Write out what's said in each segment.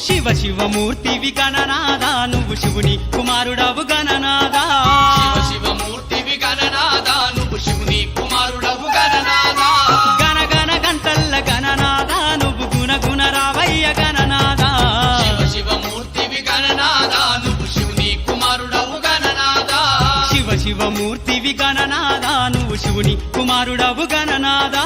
శివ శివమూర్తివి గణనాదా నువ్వు శివుని కుమారుడవు గణనాదా శివ శివమూర్తివి గణనాదా నువ్వు శివుని కుమారుడవు గణనాదా గణ గణ గంటల్ల గణనాదా నువ్వు గుణ గుణ రావయ్య గణనాదా శివ శివమూర్తివి గణనాదా నువ్వు శివుని కుమారుడవు గణనాదా శివ శివమూర్తివి గణనాదా నువ్వు శివుని కుమారుడవు గణనాదా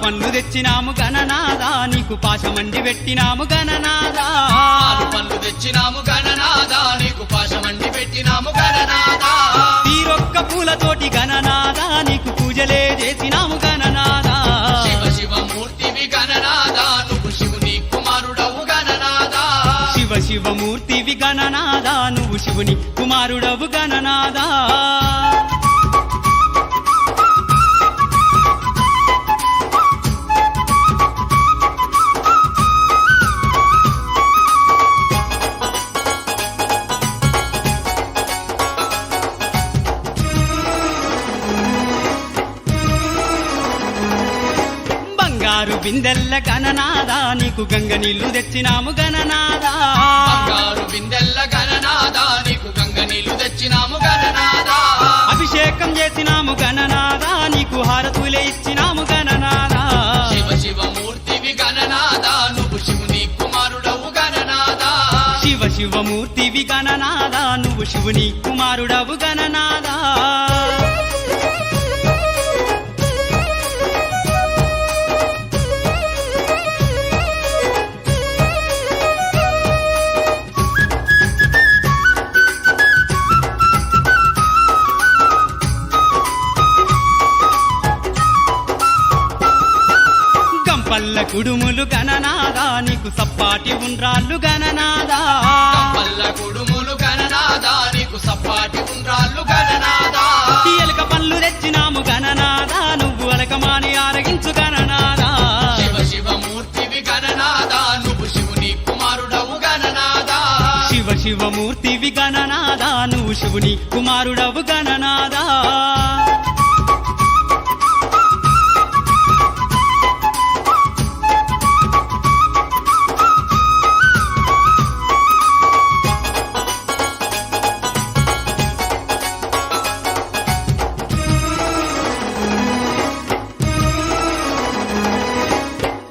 పండ్లు తెచ్చినాము గణనాదా నీకు పాశమండి పెట్టినాము గణనాదా పాలు పండ్లు తెచ్చినాము గణనాదా నీకు పాశమండి పెట్టినాము గణనాదా తీరొక్క పూలతోటి గణనాదా నీకు పూజలే చేసినాము గణనాదా శివ శివమూర్తివి గణనాదా నువ్వు శివుని కుమారుడవు గణనాదా శివ శివమూర్తివి గణనాదా నువ్వు శివుని కుమారుడవు గణనాదా బంగారు బిందెల్ల గణనాదా నీకు గంగ నీళ్లు తెచ్చినాము గణనాదా బంగారు బిందెల్ల గణనాదా నీకు గంగ నీళ్లు తెచ్చినాము గణనాదా అభిషేకం చేసినాము గణనాదా నీకు హారతులే ఇచ్చినాము గణనాదా శివ శివమూర్తివి గణనాదా నువ్వు శివుని కుమారుడవు గణనాదా శివ శివమూర్తివి గణనాదా నువ్వు శివుని కుమారుడవు గణనాదా పల్ల కుడుములు గణనాదా నీకు సప్పాటి ఉండ్రాళ్ళు గణనాదా పల్ల కుడుములు గణనాదా నీకు సప్పాటి ఉండ్రాళ్ళు గణనాదా ఎలుక పళ్ళు తెచ్చినాము గణనాదా నువ్వు అలకమాని ఆరగించు గణనాదా శివ శివమూర్తివి గణనాదా నువ్వు శివుని కుమారుడవు గణనాదా శివ శివమూర్తివి గణనాదా నువ్వు శివుని కుమారుడవు గణనాదా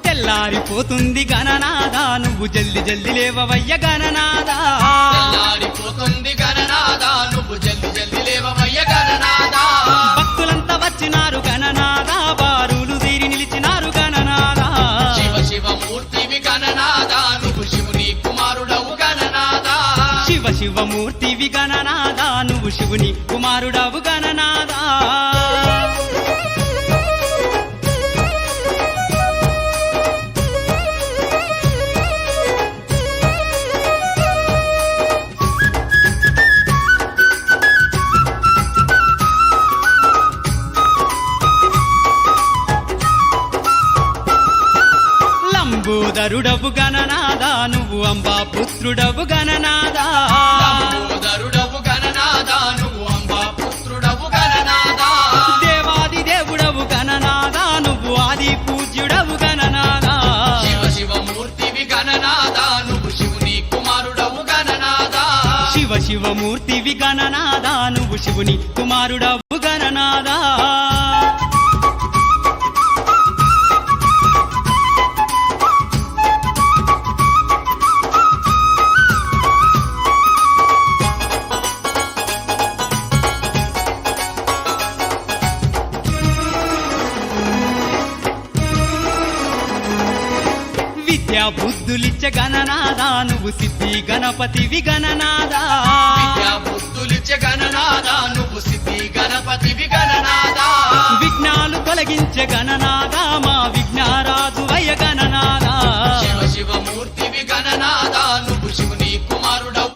తెల్లారిపోతుంది గణనాదా నువ్వు జల్ది జల్ది లేవవయ్య గణనాదా తెల్లారిపోతుంది గణనాదా నువ్వు జల్ది జల్ది లేవవయ్య గణనాదా భక్తులంతా వచ్చినారు గణనాదా బారులు తీరి నిలిచినారు గణనాదా శివ శివమూర్తివి గణనాదా నువ్వు శివుని కుమారుడవు గణనాదా శివ శివమూర్తివి గణనాదా నువ్వు శివుని కుమారుడవు గణనాదా లంబోదరుడవు గణనాదా నువ్వు అంబా పుత్రుడవు గణనాదా లంబోదరుడవు గణనాదా నువ్వు అంబా పుత్రుడవు గణనాదా దేవాది దేవుడవు గణనాదా నువ్వు ఆది పూజ్యుడవు గణనాదా శివ శివమూర్తివి గణనాదా నువ్వు శివుని కుమారుడవు గణనాదా శివ శివమూర్తివి గణనాదా నువ్వు శివుని కుమారుడవు గణనాదా విద్యా బుద్ధులిచ్చ గణనాదా నువ్వు సిద్ధి గణపతివి గణనాదా విద్యా